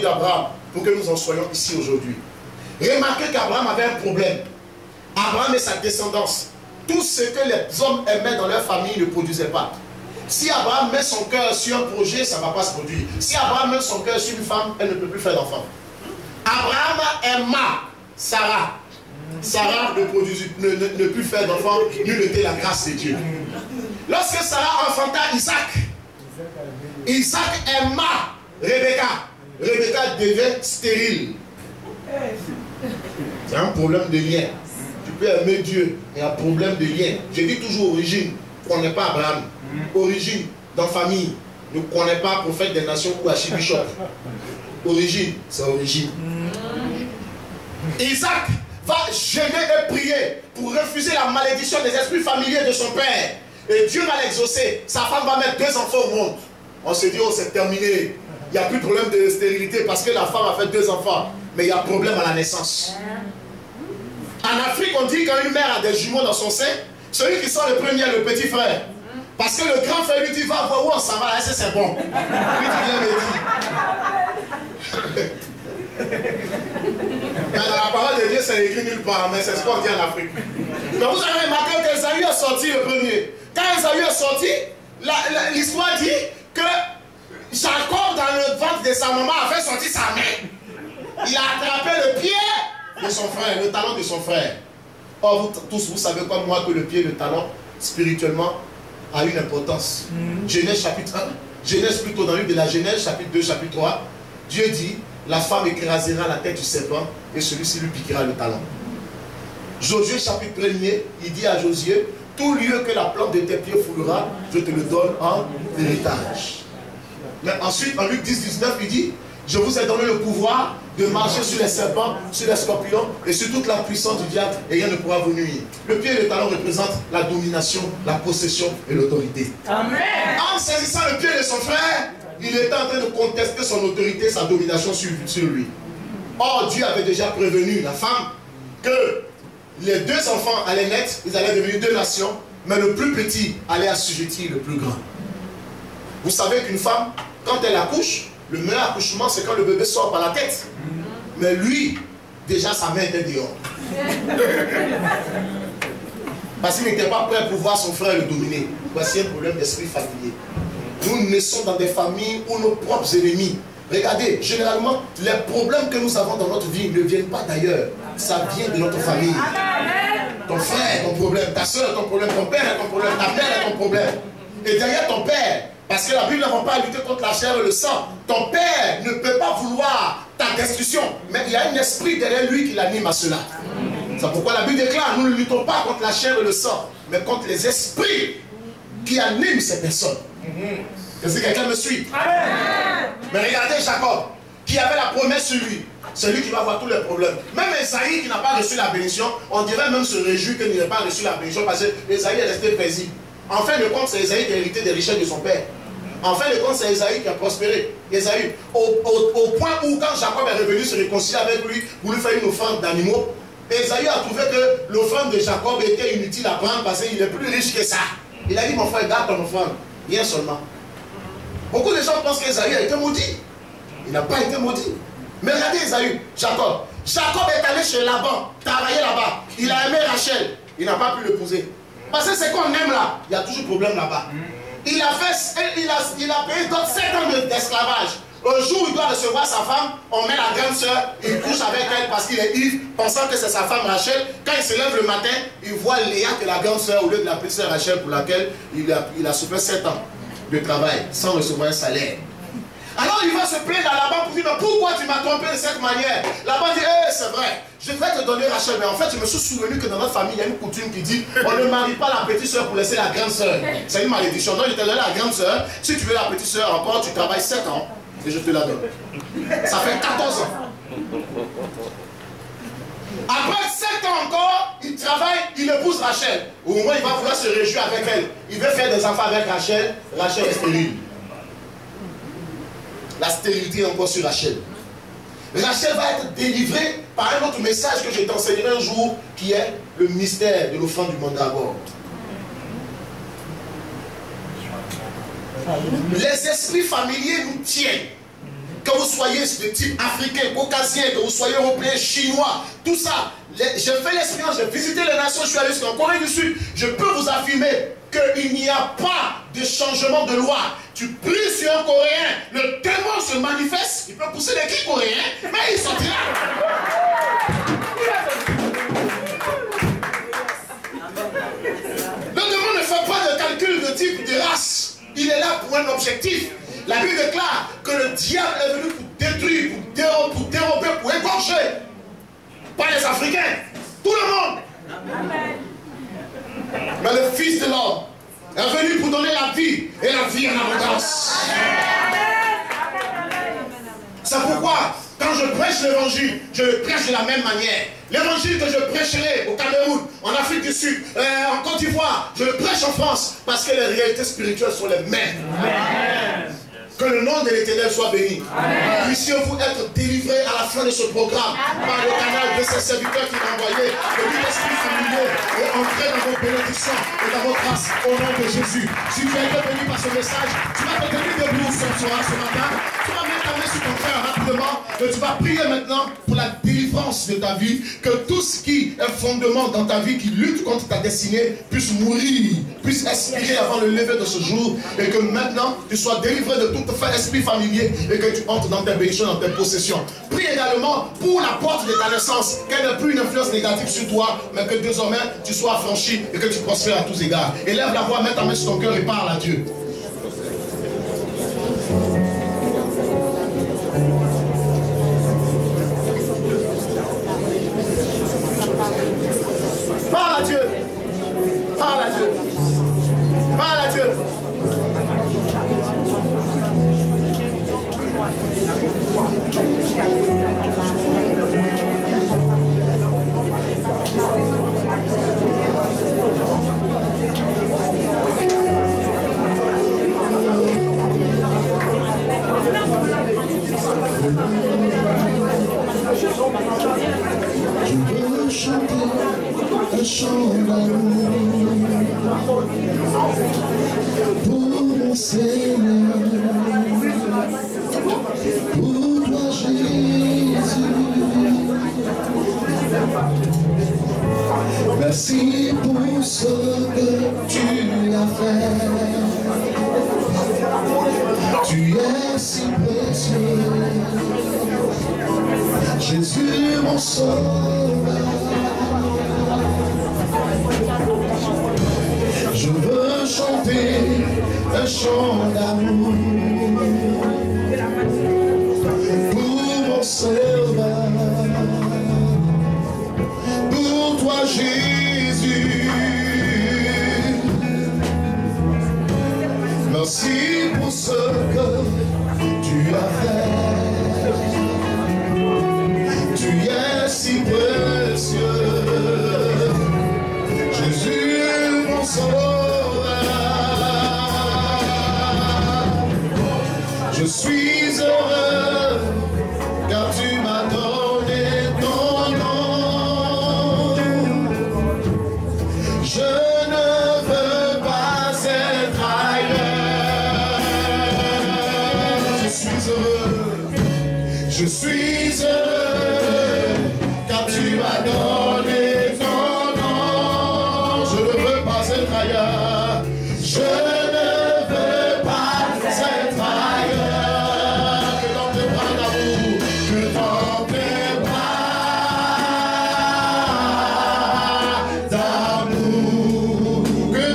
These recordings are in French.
d'Abraham, pour que nous en soyons ici aujourd'hui. Remarquez qu'Abraham avait un problème. Abraham et sa descendance, tout ce que les hommes aimaient dans leur famille ne produisait pas. Si Abraham met son cœur sur un projet, ça ne va pas se produire. Si Abraham met son cœur sur une femme, elle ne peut plus faire d'enfant. Abraham aima Sarah. Sarah ne put faire d'enfant, nul n'était la grâce de Dieu. Lorsque Sarah enfanta Isaac, Isaac aima Rebecca. Rebecca devait stérile. C'est un problème de lien. Tu peux aimer Dieu, il y a un problème de lien. Je dis toujours origine, on n'est pas Abraham. Origine, dans famille, ne connaît pas prophète des nations ou archibishop. Origine, c'est origine. Isaac va jeûner et prier pour refuser la malédiction des esprits familiers de son père. Et Dieu va l'exaucer. Sa femme va mettre 2 enfants au monde. On se dit, oh, c'est terminé. Il n'y a plus de problème de stérilité parce que la femme a fait 2 enfants. Mais il y a problème à la naissance. En Afrique, on dit quand une mère a des jumeaux dans son sein, celui qui sort le premier est le petit frère. Parce que le grand frère lui dit, va voir où on s'en va, là, c'est bon. Lui, tu viens me dire. Dans la parole de Dieu, c'est écrit nulle part, mais c'est ce qu'on dit en Afrique. Mais vous avez remarqué qu'Ésaü est sorti le premier. Quand Ésaü est sorti, l'histoire dit que Jacob, dans le ventre de sa maman, a fait sortir sa main. Il a attrapé le pied de son frère, le talon de son frère. Or, vous tous, vous savez comme moi que le pied et le talon, spirituellement, a une importance. Genèse chapitre 1, Genèse plutôt dans le livre de la Genèse, chapitre 2, chapitre 3, Dieu dit, la femme écrasera la tête du serpent et celui-ci lui piquera le talon. Josué chapitre 1er, il dit à Josué, tout lieu que la plante de tes pieds foulera, je te le donne en héritage. Mais ensuite, en Luc 10, 19, il dit, je vous ai donné le pouvoir de marcher sur les serpents, sur les scorpions et sur toute la puissance du diable et rien ne pourra vous nuire. Le pied et le talon représentent la domination, la possession et l'autorité. Amen. En saisissant le pied de son frère, il était en train de contester son autorité, sa domination sur lui. Or, Dieu avait déjà prévenu la femme que les 2 enfants allaient naître, ils allaient devenir 2 nations, mais le plus petit allait assujettir le plus grand. Vous savez qu'une femme, quand elle accouche, le meilleur accouchement, c'est quand le bébé sort par la tête. Mais lui, déjà sa main était dehors. Parce qu'il n'était pas prêt pour voir son frère le dominer. Voici un problème d'esprit familier. Nous naissons dans des familles où nos propres ennemis. Regardez, généralement, les problèmes que nous avons dans notre vie ne viennent pas d'ailleurs. Ça vient de notre famille. Ton frère, ton problème, ta soeur, ton problème, ton père, ton problème, ta mère, ton problème. Et derrière ton père, parce que la Bible n'avons pas à lutter contre la chair et le sang. Ton père ne peut pas vouloir ta destruction. Mais il y a un esprit derrière lui qui l'anime à cela. C'est pourquoi la Bible déclare, nous ne luttons pas contre la chair et le sang, mais contre les esprits qui animent ces personnes. Est-ce que quelqu'un me suit? Mais regardez Jacob, qui avait la promesse sur lui. C'est lui qui va voir tous les problèmes. Même Esaïe qui n'a pas reçu la bénédiction, on dirait même se réjouir qu'il n'ait pas reçu la bénédiction parce que Esaïe est resté paisible. En fin de compte, c'est Esaïe qui a hérité des richesses de son père. En fin de compte, c'est Esaïe qui a prospéré. Esaïe, au point où quand Jacob est revenu se réconcilier avec lui, pour lui faire une offrande d'animaux, Esaïe a trouvé que l'offrande de Jacob était inutile à prendre parce qu'il est plus riche que ça. Il a dit, mon frère, garde ton offrande. Bien seulement. Beaucoup de gens pensent qu'Esaïe a été maudit. Il n'a pas été maudit. Mais regardez Esaïe, Jacob. Jacob est allé chez Laban, travailler là-bas. Il a aimé Rachel. Il n'a pas pu l'épouser. Parce que c'est qu'on aime là, il y a toujours problème là-bas. Il a payé d'autres 7 ans d'esclavage. Un jour, il doit recevoir sa femme, on met la grande soeur, il couche avec elle parce qu'il est ivre, pensant que c'est sa femme Rachel. Quand il se lève le matin, il voit Léa que la grande soeur, au lieu de l'appeler sœur Rachel, pour laquelle il a souffert 7 ans de travail, sans recevoir un salaire. Alors il va se plaindre à Laban pour dire, mais pourquoi tu m'as trompé de cette manière? Laban dit, c'est vrai, je vais te donner Rachel, mais en fait je me suis souvenu que dans notre famille, il y a une coutume qui dit, on ne marie pas la petite soeur pour laisser la grande soeur. C'est une malédiction. Donc je t'ai donné la grande soeur, si tu veux la petite soeur encore, tu travailles 7 ans et je te la donne. Ça fait 14 ans. Après 7 ans encore, il travaille, il épouse Rachel. Au moment où il va vouloir se réjouir avec elle, il veut faire des enfants avec Rachel, Rachel est stérile. La stérilité est encore sur Rachel. Rachel va être délivrée par un autre message que je t'enseignerai un jour, qui est le mystère de l'offrande du mandragore. Les esprits familiers nous tiennent. Que vous soyez de type africain, caucasien, que vous soyez européen, chinois, tout ça. J'ai fait l'expérience, j'ai visité les nations, je suis allé en Corée du Sud. Je peux vous affirmer qu'il n'y a pas de changement de loi. Tu pries sur un Coréen, le démon se manifeste, il peut pousser les cris coréens, mais il sortira. Le démon ne fait pas de calcul de type de race. Il est là pour un objectif. La Bible déclare que le diable est venu pour détruire, pour dérober, pour égorger. Pas les Africains, tout le monde. Amen. Mais le Fils de l'homme est venu pour donner la vie et la vie en abondance. C'est pourquoi, quand je prêche l'évangile, je le prêche de la même manière. L'évangile que je prêcherai au Cameroun, en Afrique du Sud, en Côte d'Ivoire, je le prêche en France parce que les réalités spirituelles sont les mêmes. Amen. Que le nom de l'Éternel soit béni. Puissiez-vous être délivrés à la fin de ce programme par le canal de ces serviteurs qui m'ont envoyé. Que l'esprit familier est entré dans vos bénédictions et dans vos grâces au nom de Jésus. Si tu as été béni par ce message, tu vas te tenir debout ce soir, ce matin. Tu vas mettre ta main sur ton frère rapidement et tu vas prier maintenant pour la délivrance de ta vie. Que tout ce qui est fondement dans ta vie, qui lutte contre ta destinée, puisse mourir, puisse expirer avant le lever de ce jour. Et que maintenant, tu sois délivré de toute fait esprit familier et que tu entres dans tes bénédictions, dans tes possessions. Prie également pour la porte de ta naissance, qu'elle n'ait plus une influence négative sur toi, mais que désormais tu sois affranchi et que tu prospères à tous égards. Élève la voix, mets ta main sur ton cœur et parle à Dieu. Parle à Dieu. Parle à Dieu. Parle à Dieu. Je veux chanter un chant d'amour pour mon Seigneur, pour toi Jésus. Merci pour ce que tu as fait. Tu es si précieux, Jésus mon sauveur. Je veux chanter un chant d'amour pour mon sauveur, pour toi Jésus. Merci pour ce que tu as fait. Tu es si précieux, Jésus mon sauveur. Je suis heureux car tu m'as donné ton nom. Je ne veux pas être ailleurs. Je suis heureux, je suis heureux car tu m'as donné ton nom. Je ne veux pas être ailleurs. Je ne veux pas être ailleurs que dans tes bras d'amour, que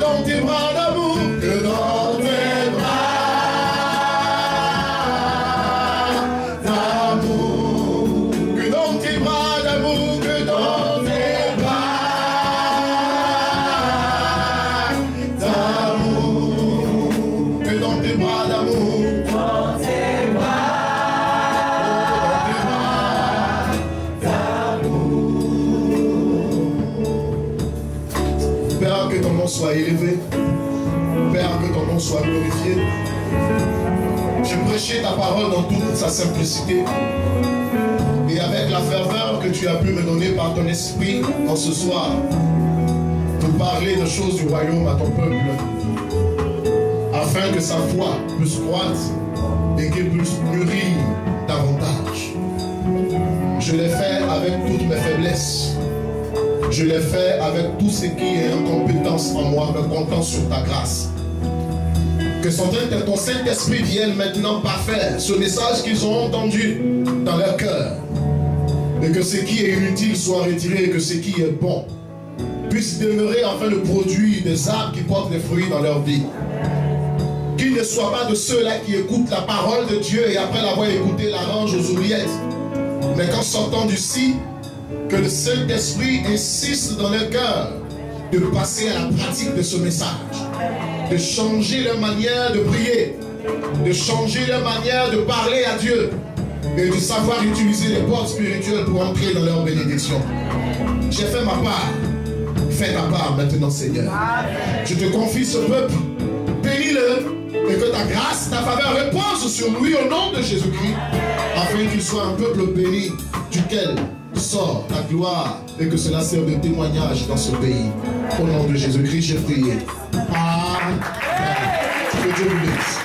dans tes bras d'amour, que dans tes bras d'amour, que dans tes bras d'amour, que dans tes bras d'amour, que dans tes bras d'amour, que dans tes bras d'amour, dans tes bras d'amour. Père, que ton nom soit élevé. Père, que ton nom soit glorifié. Je prêchais ta parole dans toute sa simplicité. Et avec la ferveur que tu as pu me donner par ton esprit en ce soir, pour parler de choses du royaume à ton peuple, afin afin que sa foi puisse croître et qu'il puisse mûrir davantage. Je l'ai fait avec toutes mes faiblesses. Je l'ai fait avec tout ce qui est incompétence en moi, me comptant sur ta grâce. Que ton Saint-Esprit vienne maintenant parfaire ce message qu'ils ont entendu dans leur cœur. Et que ce qui est inutile soit retiré et que ce qui est bon puisse demeurer enfin le produit des arbres qui portent des fruits dans leur vie. Qu'ils ne soient pas de ceux-là qui écoutent la parole de Dieu et après l'avoir écouté l'arrangent aux oubliettes. Mais qu'en sortant d'ici, que le Saint-Esprit insiste dans leur cœur de passer à la pratique de ce message, de changer leur manière de prier, de changer leur manière de parler à Dieu et de savoir utiliser les portes spirituelles pour entrer dans leur bénédiction. J'ai fait ma part, fais ta part maintenant, Seigneur. Je te confie ce peuple, bénis-le et que ta grâce, ta faveur repose sur lui au nom de Jésus-Christ, afin qu'il soit un peuple béni duquel sort la gloire et que cela serve de témoignage dans ce pays. Au nom de Jésus-Christ, j'ai prié. Amen. Que Dieu vous bénisse.